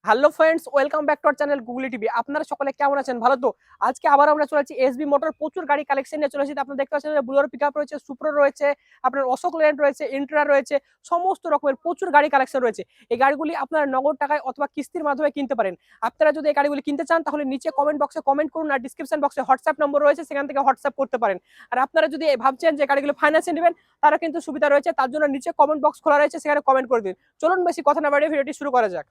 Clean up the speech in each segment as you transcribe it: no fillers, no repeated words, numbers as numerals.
Hello friends, welcome back to our channel googly TV. আপনারা সকলে কেমন আছেন? ভালো তো? আজকে আবার আমরা চলে যাচ্ছি এসবি মোটর প্রচুর গাড়ি কালেকশন নিয়ে চলে এসেছি। আপনারা দেখতে পাচ্ছেন বুলেরো পিকআপ রয়েছে, সুপ্রো রয়েছে, আপনার অশোক লেল্যান্ড রয়েছে, ইন্ট্রা রয়েছে, সমস্ত রকমের প্রচুর গাড়ি কালেকশন রয়েছে। এই গাড়িগুলি আপনারা নগদ টাকায় অথবা কিস্তির মাধ্যমে কিনতে পারেন। আপনারা যদি এই গাড়িগুলি কিনতে চান তাহলে নিচে কমেন্ট বক্সে কমেন্ট করুন, আর ডিসক্রিপশন বক্সে হোয়াটসঅ্যাপ নম্বর রয়েছে, সেখান থেকে হোয়াটসঅ্যাপ করতে পারেন। আর আপনারা যদি ভাবছেন যে গাড়িগুলো ফাইন্যান্সে নেবেন, তারা কিন্তু সুবিধা রয়েছে। তার জন্য নিচে কমেন্ট বক্স খোলা রয়েছে, সেখানে কমেন্ট করে দিন। চলুন বেশি কথা না বাড়িয়ে ভিডিওটি শুরু করা যাক।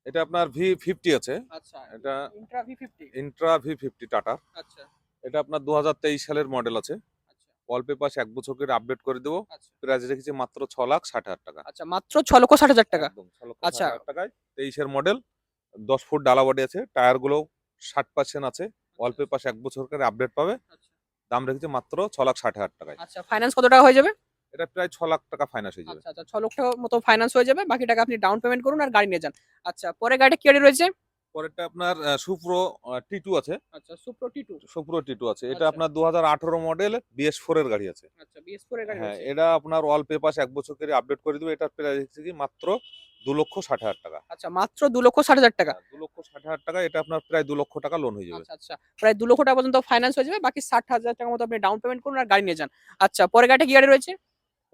এটা আপনার V50 আছে। আচ্ছা, এটা Intra V50। Intra V50 tata. আচ্ছা এটা আপনার 2023 সালের মডেল আছে। আচ্ছা ওয়ালপেপার 1 বছর করে আপডেট করে দেবো। আচ্ছা প্রাইস রেখেছি মাত্র 6,60,000 টাকা। আচ্ছা, মাত্র 6,60,000 টাকা। একদম আচ্ছা 6,60,000 টাকায় 23 এর মডেল। 10 ফুট ডালা বডি আছে, টায়ার গুলো 60% আছে। ওয়ালপেপার 1 বছর করে আপডেট পাবে। আচ্ছা দাম রেখেছি মাত্র 6,60,000 টাকায়। আচ্ছা, ফাইন্যান্স কত টাকা হয়ে যাবে? এটা প্রায় 6 লাখ টাকা ফাইন্যান্স হয়ে যাবে। আচ্ছা আচ্ছা, 6 লক্ষ মতো ফাইন্যান্স হয়ে যাবে। বাকি টাকা আপনি ডাউন পেমেন্ট করুন আর গাড়ি নিয়ে যান। আচ্ছা, পরে গাড়িটা কি গাড়ি রয়েছে? পরেরটা আপনার সুপ্রো T2 আছে। আচ্ছা, সুপ্রো টি2। সুপ্রো T2 আছে। এটা আচ্ছা আপনার 2018 মডেল BS4 এর গাড়ি আছে। আচ্ছা, BS4 এর গাড়ি হ্যাঁ, রয়েছে। এটা আপনার ওয়াল পেপার 1 বছর করে আপডেট করে দিবে। এটার প্রাইস হচ্ছে কি মাত্র 2,60,000 টাকা। আচ্ছা, মাত্র 2,60,000 টাকা। হ্যাঁ, 2,60,000 টাকা। এটা আপনার প্রায় 2,00,000 টাকা লোন হয়ে যাবে। আচ্ছা আচ্ছা, প্রায় 2 লক্ষ টাকা পর্যন্ত ফাইন্যান্স হয়ে যাবে। বাকি 60,000 টাকার মতো আপনি ডাউন পেমেন্ট করুন আর গাড়ি নিয়ে যান। আচ্ছা, পরে গাড়িটা কি গাড়ি রয়েছে?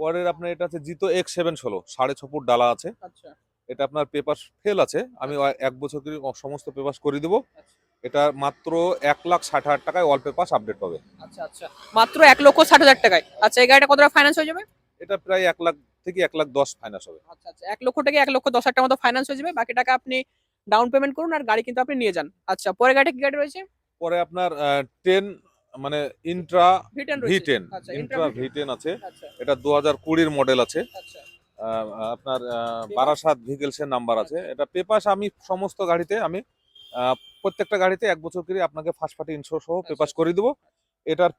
পরের আপনার এটা আছে জিতো X716 6.5 ফুট ডালা আছে। আচ্ছা এটা আপনার পেপার ফেল আছে। আমি আচ্ছা 1 বছর করে সমস্ত পেপার করে দিব। আচ্ছা এটা মাত্র 1,60,000 টাকায় ওয়াল পেপার আপডেট পাবে। আচ্ছা আচ্ছা, মাত্র 1,60,000 টাকায়। আচ্ছা, এই গাড়িটা কত টাকা ফাইন্যান্স হয়ে যাবে? এটা প্রায় 1 লাখ থেকে 1,10,000 ফাইন্যান্স হবে। আচ্ছা আচ্ছা, 1 লক্ষ থেকে 1,10,000 টাকার মতো ফাইন্যান্স হয়ে যাবে। বাকি টাকা আপনি ডাউন পেমেন্ট করুন আর গাড়ি কিন্তু আপনি নিয়ে যান। আচ্ছা, পরে গাড়িটা কি গাড়ি রয়েছে? পরে আপনার 10 মানে ইন্ট্রা V10 রয়েছে। V10 আচ্ছা, ইন্ট্রা ইন্ট্রা V10। V10 আছে। আচ্ছা এটা 2020 মডেল আছে। আচ্ছা আহ, আপনার পেপারস। বারাসাত ভেহিকলসের নাম্বার আছে। আচ্ছা এটা পেপারস আমি সমস্ত গাড়িতে আমি প্রত্যেকটা গাড়িতে 1 বছর করে আপনাকে ফার্স্ট পার্টি ইন্স্যুর সহ আচ্ছা পেপারস করে দেবো। এটার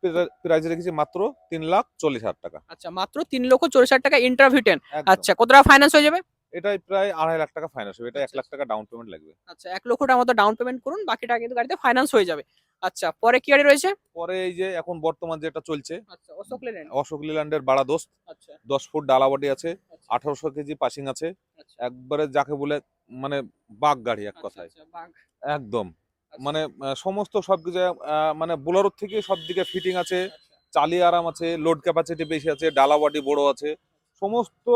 প্রাইস রেখেছি মাত্র 3,40,000 টাকা। আচ্ছা, মাত্র 3,40,000 টাকা ইন্ট্রা V10। একদম। আচ্ছা, কত টাকা ফাইন্যান্স হয়ে যাবে? এটাই প্রায় 2.5 লাখ টাকা ফাইন্যান্স হবে। এটা 1 আচ্ছা লাখ টাকা ডাউন পেমেন্ট লাগবে। আচ্ছা, 1 লক্ষ টাকার মতো ডাউন পেমেন্ট করুন। বাকি টাকা কিন্তু গাড়িতে ফাইন্যান্স হয়ে যাবে। আচ্ছা, পরে কি গাড়ি রয়েছে? পরে এই যে এখন বর্তমান যেটা চলছে আচ্ছা, অশোক লেল্যান্ড। অশোক লিল্যান্ডের বাড়া দোস্ত। আচ্ছা 10 ফুট ডালা বডি আছে। আচ্ছা 1800 কেজি পাসিং আছে। আচ্ছা একবারে যাকে বলে মানে বাগ গাড়ি এক আচ্ছা কথায়। আচ্ছা, বাঘ। একদম। আচ্ছা মানে সমস্ত সবকিছু মানে বোলেরোর থেকে সব দিকে ফিটিং আছে। আচ্ছা চালিয়ে আরাম আছে, লোড ক্যাপাসিটি বেশি আছে, ডালা বডি বড় আছে। সমস্ত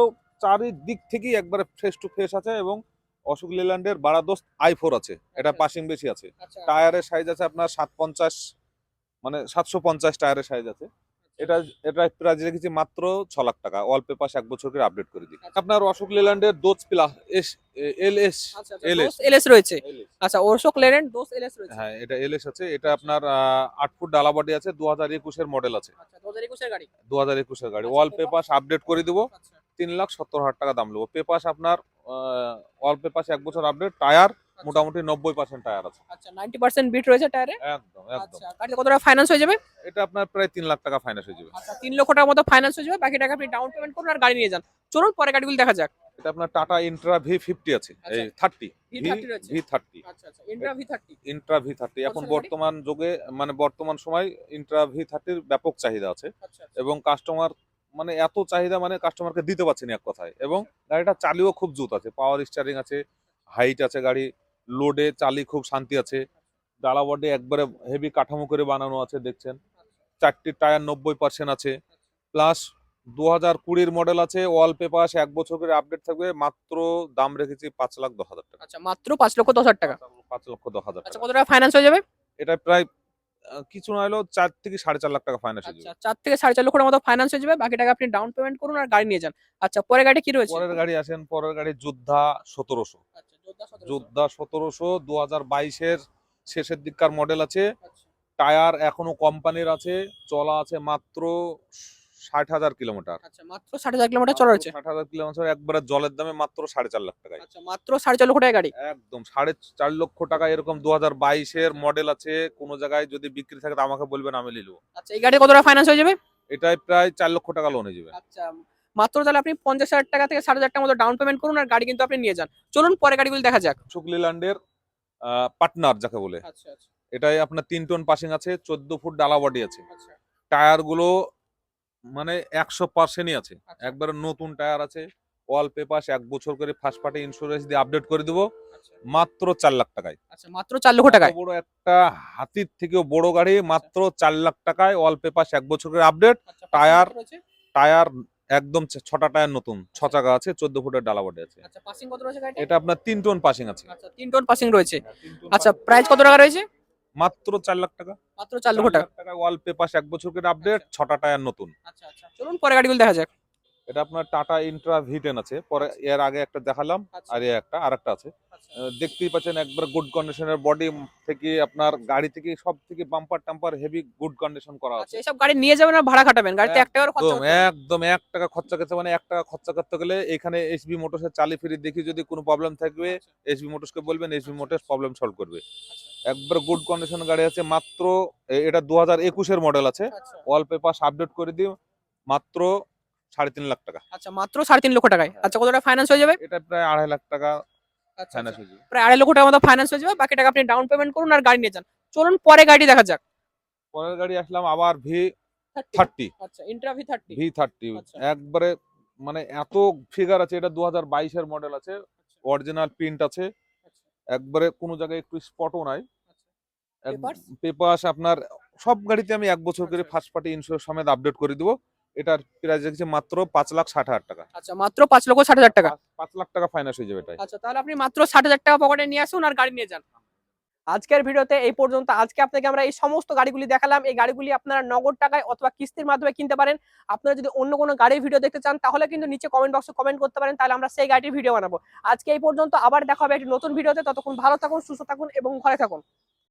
চারিদিক থেকেই একবারে ফ্রেশ টু ফ্রেশ আছে। এবং অশোক লেল্যান্ডের বারাদোস্ত i4 আছে। এটা আচ্ছা পাসিং বেশি আছে। আচ্ছা টায়ারের সাইজ আছে আপনার 750 মানে 750 টায়ারের সাইজ আছে। এটা এটা প্রাইস রেখেছি মাত্র 6 লাখ টাকা। অল পেপার 1 বছর করে আপডেট করে দিই। আচ্ছা আপনার অশোক লেল্যান্ডের দোজ প্লাস এস এলএস আচ্ছা আচ্ছা, এলএস দোস এলএস রয়েছে। এলএস আচ্ছা, অশোক লেল্যান্ড দোস এলএস রয়েছে। হ্যাঁ, এটা এলএস আছে। এটা আপনার 8 ফুট ডালা বডি আছে। 2021 এর মডেল আছে। আচ্ছা, 2021 এর গাড়ি। 2021 এর গাড়ি। আচ্ছা, ওয়াল পেপার। পেপার আপডেট করে দিব। আচ্ছা 3,70,000 টাকা দাম নেবো। পেপার আপনার ওয়াল পেপার 1 বছর আপডেট। টায়ার আচ্ছা মোটামুটি 90% টায়ার আছে। আচ্ছা, 90% বিট রয়েছে টায়ারে। একদম একদম। আচ্ছা, গাড়িতে কত টাকা ফাইন্যান্স হয়ে যাবে? এটা আপনার প্রায় 3 লাখ টাকা ফাইন্যান্স হয়ে যাবে। আচ্ছা, 3 লক্ষ টাকার মতো ফাইন্যান্স হয়ে যাবে। বাকি টাকা আপনি ডাউন পেমেন্ট করুন আর গাড়ি নিয়ে যান। চলুন পরে গাড়িগুলো দেখা যাক। এটা আপনার টাটা ইন্ট্রা V50 আছে। আচ্ছা, এই 30 V30 রয়েছে। V30 আচ্ছা আচ্ছা, ইন্ট্রা V30। ইন্ট্রা V30 কত এখন সালের গাড়ি? বর্তমান যুগে মানে বর্তমান সময় ইন্ট্রা V30 ব্যাপক চাহিদা আছে। আচ্ছা আচ্ছা এবং কাস্টমার মানে এত চাহিদা মানে কাস্টমারকে দিতে পারছেন এক কথায়। এবং গাড়িটা চালিয়েও খুব জুত আছে, পাওয়ার স্টিয়ারিং আছে, হাইট আছে গাড়ি, লোডে চালি খুব শান্তি আছে। ডালা বডি একবারে হেভি কাঠামো করে বানানো আছে দেখছেন। 4টি টায়ার 90% আছে। প্লাস 2020 মডেল আছে। ওয়াল পেপার 1 বছর করে আপডেট থাকবে। মাত্র দাম রেখেছি 5,10,000 টাকা। আচ্ছা, মাত্র 5,10,000 টাকা। 5,10,000 আচ্ছা, টাকা। কত টাকা ফাইন্যান্স হয়ে যাবে? এটা প্রায় কিছু না হলেও 4 থেকে 4.5 লাখ টাকা ফাইন্যান্স হয়ে আচ্ছা, যাবে। 4 থেকে 4.5 লক্ষ টাকার মতো ফাইন্যান্স হয়ে যাবে। বাকি টাকা আপনি ডাউন পেমেন্ট করুন আর গাড়ি নিয়ে যান। আচ্ছা, পরের গাড়িটা কি রয়েছে? পরের গাড়ি আসেন। পরের গাড়ি যোদ্ধা 1700। আচ্ছা, যোদ্ধা 1700। যোদ্ধা 1700 2022 এর শেষের দিককার মডেল আছে। আচ্ছা টায়ার এখনো কোম্পানির আছে। চলা আছে মাত্র 60,000 কিলোমিটার। আচ্ছা, মাত্র 60,000 কিলোমিটার চলা রয়েছে। 60,000 কিলোমিটার একবারে জলের দামে মাত্র 4.5 লাখ টাকায়। আচ্ছা, মাত্র 4.5 লক্ষ টাকার গাড়ি। একদম 4.5 লক্ষ টাকা। এরকম 2022 এর মডেল আছে। কোন জায়গায় যদি বিক্রি থাকে তো আমাকে বলবেন, আমি নিয়ে নেবো। আচ্ছা, এই গাড়ি কত টাকা ফাইন্যান্স হয়ে যাবে? এটাই প্রায় 4 লক্ষ টাকা লোন হয়ে যাবে। আচ্ছা, মাত্র তাহলে আপনি 50,000 টাকা থেকে 60,000 টাকার মতো ডাউন পেমেন্ট করুন আর গাড়ি কিন্তু আপনি নিয়ে যান। চলুন পরে গাড়িগুলো দেখা যাক। অশোক লেল্যান্ডের পার্টনার যাকে বলে। আচ্ছা আচ্ছা এটাই আপনার 3 টন পাসিং আছে। 14 ফুট ডালা বডি আছে। আচ্ছা টায়ার গুলো মানে 100%ই আছে। আচ্ছা একবারে নতুন টায়ার আছে। ওয়াল পেপার 1 বছর করে ফার্স্ট পার্টি ইন্স্যুরেন্স দিয়ে আপডেট করে দেবো মাত্র 4 লাখ টাকায়। আচ্ছা, মাত্র 4 লক্ষ টাকায়। এত বড় একটা হাতির থেকেও বড় গাড়ি মাত্র 4 লাখ টাকায়, ওয়াল পেপার 1 বছর করে আপডেট, আচ্ছা, টায়ার passing কত রয়েছে? টায়ার একদম 6টা টায়ার নতুন, 6 চাকা আছে, 14 ফুটের ডালা বডি আছে। আচ্ছা, পাসিং কত রয়েছে গাড়িটা? এটা আপনার 3 টন পাসিং আছে। আচ্ছা, 3 টন পাসিং রয়েছে। 3 টন আচ্ছা, passing প্রাইস কত টাকা রয়েছে? মাত্র 4 লাখ টাকা। মাত্র 4 লক্ষ টাকা। টাকা ওয়াল পেপার 1 বছর করে আপডেট, 6টা টায়ার নতুন। আচ্ছা, আচ্ছা, চলুন পরে গাড়িগুলো দেখা যাক। এটা আপনার টাটা ইন্ট্রা V10 আছে, পরে এর আগে একটা দেখালাম, আচ্ছা, আর আরেকটা আছে। আচ্ছা, দেখতেই পাচ্ছেন একবার গুড কন্ডিশনের বডি থেকে, আপনার গাড়ি থেকে সব থেকে বাম্পার টাম্পার হেভি গুড কন্ডিশন করা আচ্ছা, আছে। এসব গাড়ি নিয়ে যাবেন আর ভাড়া খাটাবেন, গাড়িতে 1 টাকারও খরচা একদম করতে হবে না। একদম 1 টাকা খরচা করতে, মানে 1 টাকা খরচা করতে গেলে এখানে এসবি মোটরসের চালি ফিরি দেখি যদি কোনো প্রবলেম থাকবে এসবি মোটরসকে বলবেন, এসবি মোটরস প্রবলেম সলভ করবে। একবার গুড কন্ডিশনের গাড়ি আছে মাত্র, এটা 2021 এর মডেল আছে, আচ্ছা, ওয়াল পেপার আপডেট করে দিই মাত্র 3.5 লাখ টাকা। আচ্ছা, মাত্র 3.5 লক্ষ টাকায়। আচ্ছা, কত টাকা ফাইন্যান্স হয়ে যাবে? এটা প্রায় 2.5 লাখ টাকা আচ্ছা, ফাইন্যান্স আচ্ছা, হয়ে যাবে। প্রায় 2.5 লক্ষ টাকার মতো ফাইন্যান্স হয়ে যাবে, বাকি টাকা আপনি ডাউন পেমেন্ট করুন আর গাড়ি নিয়ে যান। চলুন পরে গাড়ি দেখা যাক। পরের গাড়ি আসলাম আবার 30 V30। আচ্ছা, ইন্ট্রা V30। V30 আচ্ছা, একবারে মানে এত ফিগার আছে, এটা 2022 এর মডেল আছে, অরিজিনাল প্রিন্ট আছে, আচ্ছা, একবারে কোনো জায়গায় একটু স্পটও নাই। আচ্ছা, পেপারস? পেপার আপনার সব গাড়িতে আমি 1 বছর করে আচ্ছা, ফার্স্ট পার্টি ইন্স্যুরেন্স সমেত আপডেট করে দিব। এটার প্রাইস রেখেছি মাত্র 5,60,000 টাকা। আচ্ছা, মাত্র 5,60,000 টাকা। 5 লাখ টাকা ফাইন্যান্স হয়ে যাবে এটাই। আচ্ছা, তাহলে আপনি মাত্র 60,000 টাকা পকেটে নিয়ে আসুন আর গাড়ি নিয়ে যান। আজকের ভিডিওতে এই পর্যন্ত। আজকে আপনাকে আমরা এই সমস্ত গাড়িগুলি দেখালাম। এই গাড়িগুলি আপনারা নগদ টাকায় অথবা কিস্তির মাধ্যমে কিনতে পারেন। আপনারা যদি অন্য কোনো গাড়ির ভিডিও দেখতে চান তাহলে কিন্তু নিচে কমেন্ট বক্সে কমেন্ট করতে পারেন, তাহলে আমরা সেই গাড়িটির ভিডিও বানাবো। আজকে এই পর্যন্ত, আবার দেখা হবে একটি নতুন ভিডিওতে। ততক্ষণ ভালো থাকুন, সুস্থ থাকুন এবং ঘরে থাকুন।